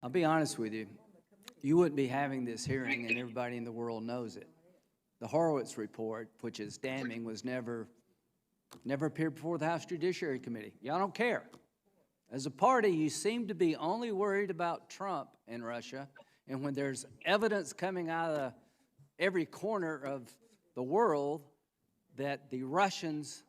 I'll be honest with you. You wouldn't be having this hearing, and everybody in the world knows it. The Horowitz report, which is damning, was never appeared before the House Judiciary Committee. Y'all don't care. As a party, you seem to be only worried about Trump and Russia, and when there's evidence coming out of every corner of the world that the Russians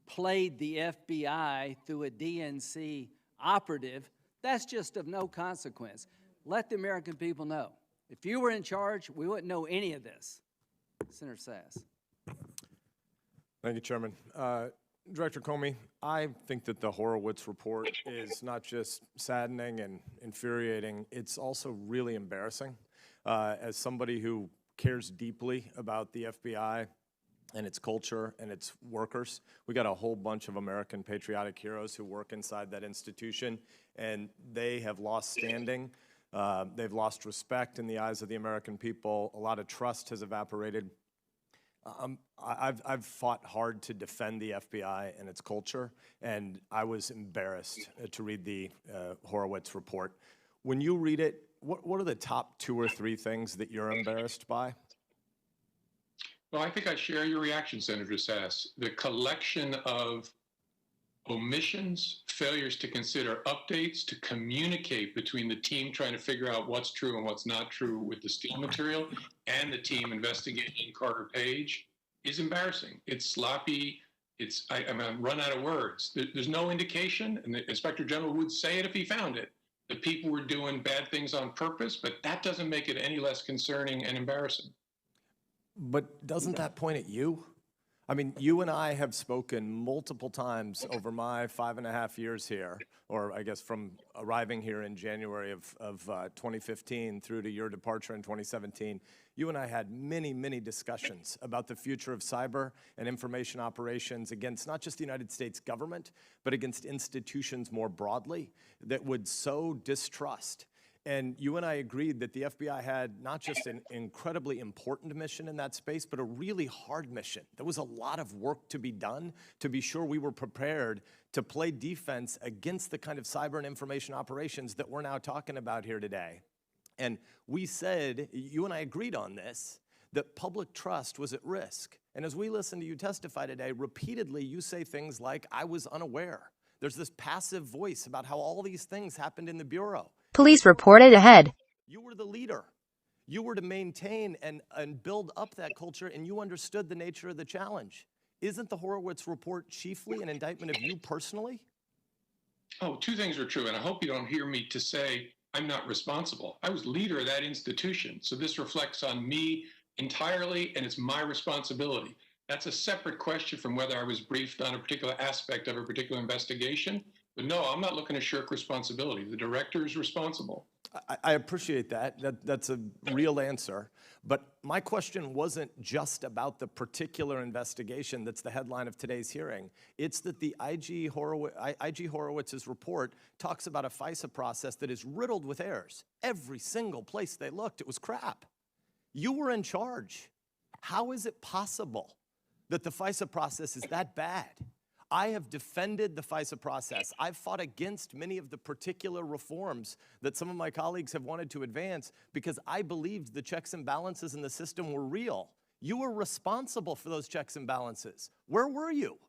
played the FBI through a DNC operative, that's just of no consequence. Let the American people know. If you were in charge, we wouldn't know any of this. Senator Sass. Thank you, Chairman. Director Comey, I think that the Horowitz report is not just saddening and infuriating, it's also really embarrassing. As somebody who cares deeply about the FBI and its culture and its workers, we got a whole bunch of American patriotic heroes who work inside that institution, and they have lost standing. They've lost respect in the eyes of the American people. A lot of trust has evaporated. I've fought hard to defend the FBI and its culture, and I was embarrassed to read the Horowitz report. When you read it, what are the top 2 or 3 things that you're embarrassed by? Well, I think I share your reaction, Senator Sass. The collection of omissions, failures to consider updates, to communicate between the team trying to figure out what's true and what's not true with the Steele material and the team investigating Carter Page is embarrassing. It's sloppy. I'm run out of words. There's no indication, and the Inspector General would say it if he found it, that people were doing bad things on purpose, but that doesn't make it any less concerning and embarrassing. But doesn't that point at you? I mean, you and I have spoken multiple times over my 5.5 years here, or I guess from arriving here in January of 2015 through to your departure in 2017. You and I had many, many discussions about the future of cyber and information operations against not just the United States government, but against institutions more broadly that would sow distrust. And you and I agreed that the FBI had not just an incredibly important mission in that space, but a really hard mission. There was a lot of work to be done to be sure we were prepared to play defense against the kind of cyber and information operations that we're now talking about here today. And we said, you and I agreed on this, that public trust was at risk. And as we listen to you testify today, repeatedly you say things like, I was unaware. There's this passive voice about how all these things happened in the Bureau. Police reported ahead. You were the leader. You were to maintain and build up that culture, and you understood the nature of the challenge. Isn't the Horowitz report chiefly an indictment of you personally? Oh, 2 things are true, and I hope you don't hear me to say I'm not responsible. I was leader of that institution, so this reflects on me entirely, and it's my responsibility. That's a separate question from whether I was briefed on a particular aspect of a particular investigation. But no, I'm not looking to shirk responsibility. The director is responsible. I appreciate that. That's a real answer. But my question wasn't just about the particular investigation that's the headline of today's hearing. It's that the IG Horowitz's report talks about a FISA process that is riddled with errors. Every single place they looked, it was crap. You were in charge. How is it possible that the FISA process is that bad? I have defended the FISA process. I've fought against many of the particular reforms that some of my colleagues have wanted to advance because I believed the checks and balances in the system were real. You were responsible for those checks and balances. Where were you?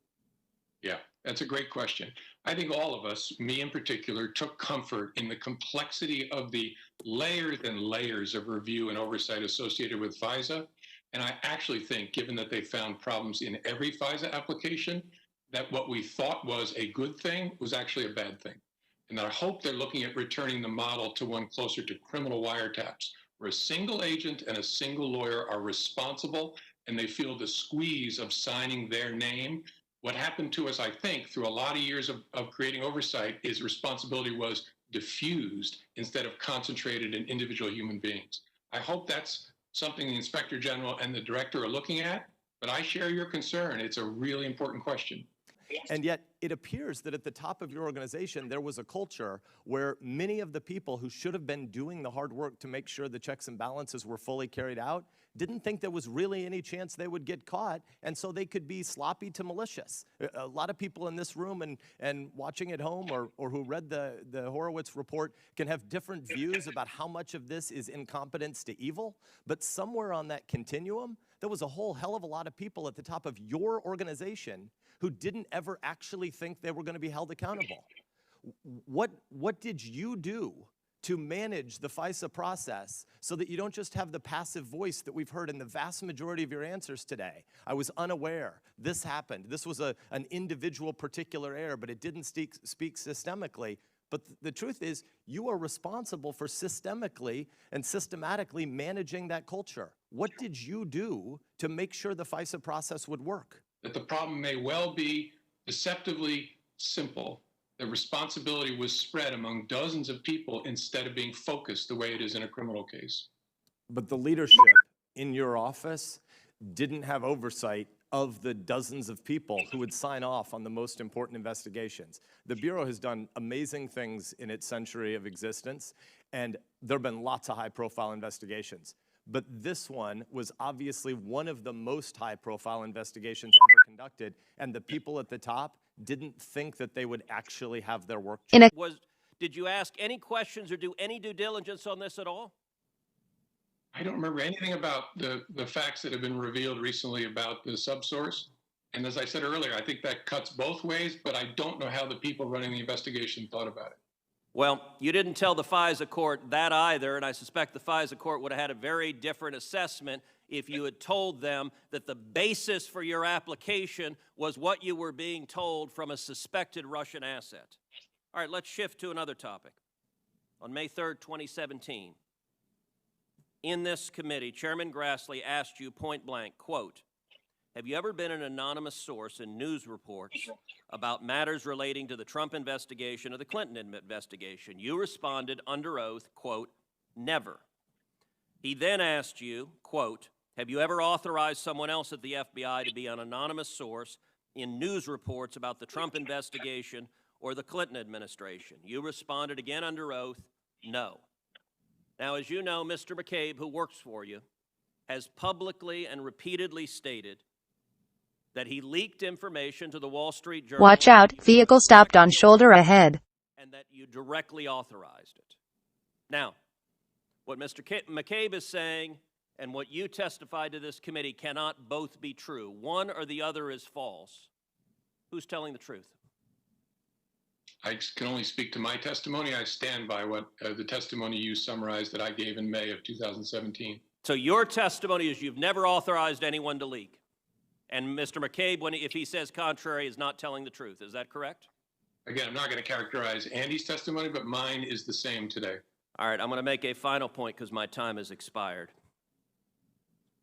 Yeah, that's a great question. I think all of us, me in particular, took comfort in the complexity of the layers and layers of review and oversight associated with FISA. And I actually think, given that they found problems in every FISA application, that what we thought was a good thing was actually a bad thing. And I hope they're looking at returning the model to one closer to criminal wiretaps, where a single agent and a single lawyer are responsible and they feel the squeeze of signing their name. What happened to us, I think, through a lot of years of creating oversight is responsibility was diffused instead of concentrated in individual human beings. I hope that's something the Inspector General and the Director are looking at, but I share your concern. It's a really important question. And yet it appears that at the top of your organization, there was a culture where many of the people who should have been doing the hard work to make sure the checks and balances were fully carried out didn't think there was really any chance they would get caught, and so they could be sloppy to malicious. A lot of people in this room and watching at home or who read the Horowitz report can have different views about how much of this is incompetence to evil, but somewhere on that continuum, there was a whole hell of a lot of people at the top of your organization who didn't ever actually think they were going to be held accountable. What did you do to manage the FISA process so that you don't just have the passive voice that we've heard in the vast majority of your answers today? I was unaware. This happened. This was an individual particular error, but it didn't speak systemically. But the truth is, you are responsible for systemically and systematically managing that culture. What did you do to make sure the FISA process would work? That the problem may well be deceptively simple. The responsibility was spread among dozens of people instead of being focused the way it is in a criminal case. But the leadership in your office didn't have oversight of the dozens of people who would sign off on the most important investigations. The Bureau has done amazing things in its century of existence, and there have been lots of high-profile investigations. But this one was obviously one of the most high-profile investigations ever conducted, and the people at the top didn't think that they would actually have their work done. Did you ask any questions or do any due diligence on this at all? I don't remember anything about the facts that have been revealed recently about the subsource. And as I said earlier, I think that cuts both ways, but I don't know how the people running the investigation thought about it. Well, you didn't tell the FISA court that either, and I suspect the FISA court would have had a very different assessment if you had told them that the basis for your application was what you were being told from a suspected Russian asset. All right, let's shift to another topic. On May 3rd, 2017, in this committee, Chairman Grassley asked you point blank, quote, "Have you ever been an anonymous source in news reports about matters relating to the Trump investigation or the Clinton investigation?" You responded under oath, quote, "Never." He then asked you, quote, "Have you ever authorized someone else at the FBI to be an anonymous source in news reports about the Trump investigation or the Clinton administration?" You responded again under oath, "No." Now, as you know, Mr. McCabe, who works for you, has publicly and repeatedly stated that he leaked information to the Wall Street Journal. Watch out, vehicle stopped on shoulder ahead. And that you directly authorized it. Now, what Mr. McCabe is saying and what you testified to this committee cannot both be true. One or the other is false. Who's telling the truth? I can only speak to my testimony. I stand by what the testimony you summarized that I gave in May of 2017. So your testimony is you've never authorized anyone to leak. And Mr. McCabe, if he says contrary, is not telling the truth. Is that correct? Again, I'm not going to characterize Andy's testimony, but mine is the same today. All right, I'm going to make a final point because my time has expired.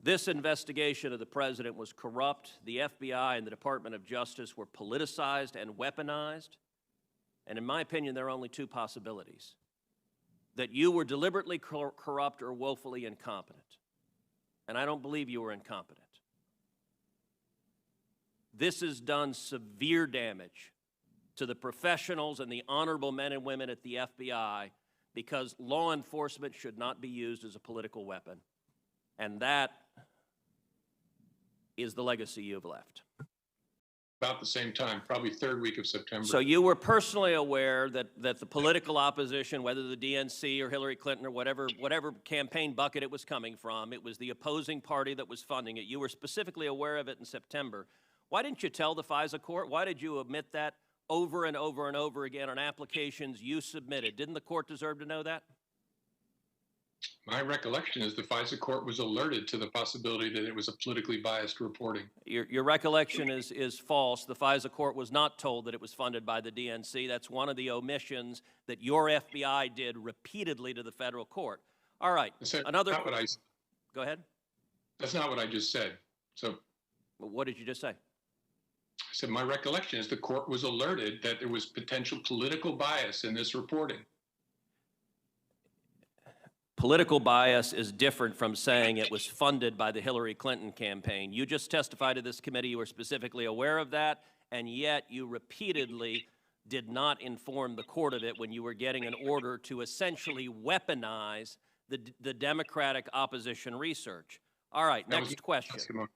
This investigation of the president was corrupt. The FBI and the Department of Justice were politicized and weaponized. And in my opinion, there are only two possibilities: that you were deliberately corrupt or woefully incompetent. And I don't believe you were incompetent. This has done severe damage to the professionals and the honorable men and women at the FBI because law enforcement should not be used as a political weapon. And that is the legacy you've left. About the same time, probably third week of September. So you were personally aware that the political opposition, whether the DNC or Hillary Clinton or whatever campaign bucket it was coming from, it was the opposing party that was funding it. You were specifically aware of it in September. Why didn't you tell the FISA court? Why did you admit that over and over and over again on applications you submitted? Didn't the court deserve to know that? My recollection is the FISA court was alerted to the possibility that it was a politically biased reporting. Your recollection is false. The FISA court was not told that it was funded by the DNC. That's one of the omissions that your FBI did repeatedly to the federal court. All right, another. Go ahead. That's not what I just said. So. What did you just say? I said my recollection is the court was alerted that there was potential political bias in this reporting. Political bias is different from saying it was funded by the Hillary Clinton campaign. You just testified to this committee. You were specifically aware of that, and yet you repeatedly did not inform the court of it when you were getting an order to essentially weaponize the Democratic opposition research. All right, That was next question. testimony.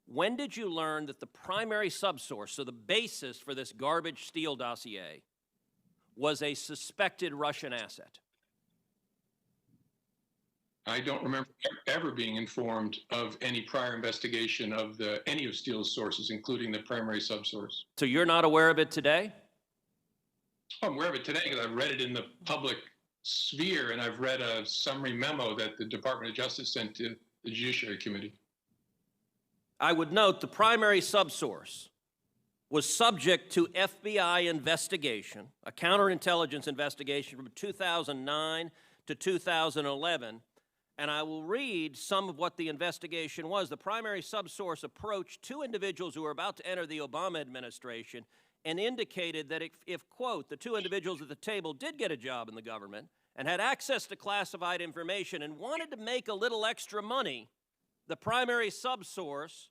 When did you learn that the primary subsource, so the basis for this garbage Steele dossier, was a suspected Russian asset? I don't remember ever being informed of any prior investigation of any of Steele's sources, including the primary subsource. So you're not aware of it today? I'm aware of it today because I've read it in the public sphere, and I've read a summary memo that the Department of Justice sent to the Judiciary Committee. I would note the primary subsource was subject to FBI investigation, a counterintelligence investigation from 2009 to 2011, and I will read some of what the investigation was. The primary subsource approached two individuals who were about to enter the Obama administration and indicated that if, quote, the two individuals at the table did get a job in the government and had access to classified information and wanted to make a little extra money, the primary subsource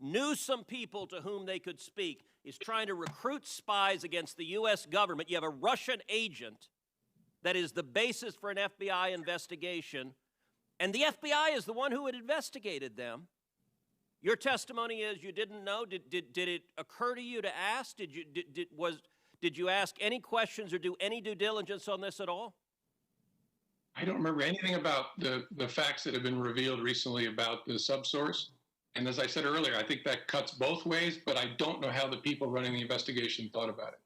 knew some people to whom they could speak, is trying to recruit spies against the U.S. government. You have a Russian agent that is the basis for an FBI investigation, and the FBI is the one who had investigated them. Your testimony is you didn't know. Did it occur to you to ask? Did you ask any questions or do any due diligence on this at all? I don't remember anything about the facts that have been revealed recently about the subsource. And as I said earlier, I think that cuts both ways, but I don't know how the people running the investigation thought about it.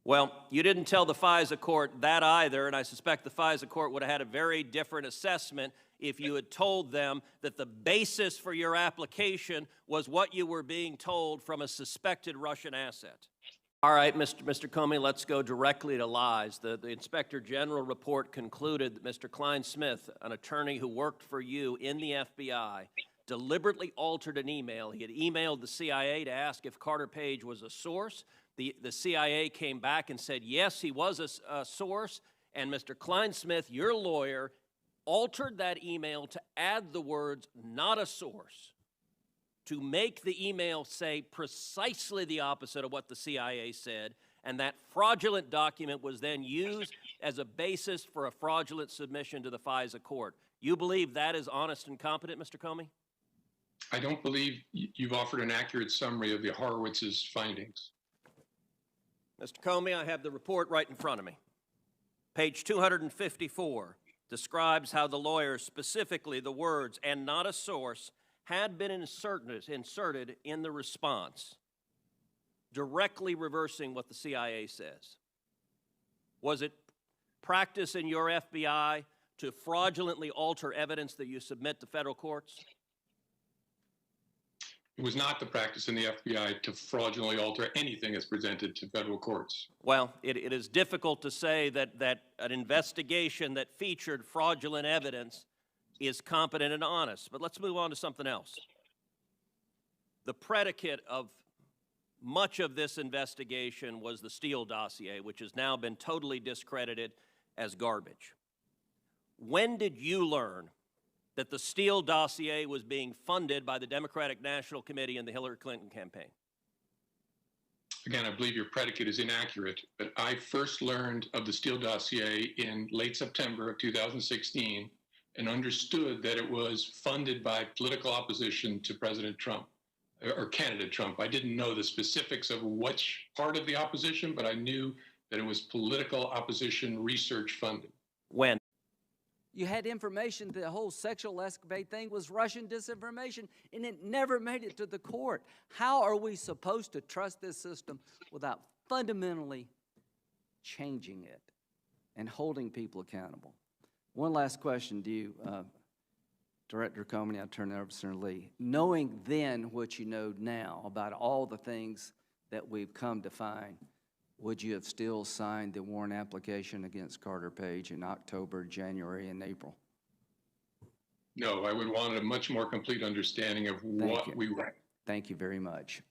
Well, you didn't tell the FISA court that either, and I suspect the FISA court would have had a very different assessment if you had told them that the basis for your application was what you were being told from a suspected Russian asset. All right, Mr. Comey, let's go directly to lies. The Inspector General report concluded that Mr. Klein-Smith, an attorney who worked for you in the FBI, deliberately altered an email. He had emailed the CIA to ask if Carter Page was a source. The CIA came back and said, yes, he was a source, and Mr. Klein-Smith, your lawyer, altered that email to add the words, not a source, to make the email say precisely the opposite of what the CIA said, and that fraudulent document was then used as a basis for a fraudulent submission to the FISA court. You believe that is honest and competent, Mr. Comey? I don't believe you've offered an accurate summary of the Horowitz's findings. Mr. Comey, I have the report right in front of me. Page 254 describes how the lawyer, specifically the words, and not a source, had been inserted in the response, directly reversing what the CIA says. Was it practice in your FBI to fraudulently alter evidence that you submit to federal courts? It was not the practice in the FBI to fraudulently alter anything that's presented to federal courts. Well, it is difficult to say that an investigation that featured fraudulent evidence is competent and honest. But let's move on to something else. The predicate of much of this investigation was the Steele dossier, which has now been totally discredited as garbage. When did you learn that the Steele dossier was being funded by the Democratic National Committee and the Hillary Clinton campaign? Again, I believe your predicate is inaccurate, but I first learned of the Steele dossier in late September of 2016 and understood that it was funded by political opposition to President Trump, or candidate Trump. I didn't know the specifics of which part of the opposition, but I knew that it was political opposition research funded. When? You had information that the whole sexual escapade thing was Russian disinformation, and it never made it to the court. How are we supposed to trust this system without fundamentally changing it and holding people accountable? One last question to you, Director Comey. I'll turn it over to Senator Lee. Knowing then what you know now about all the things that we've come to find, would you have still signed the warrant application against Carter Page in October, January, and April? No, I would want a much more complete understanding of what we were. Thank you very much.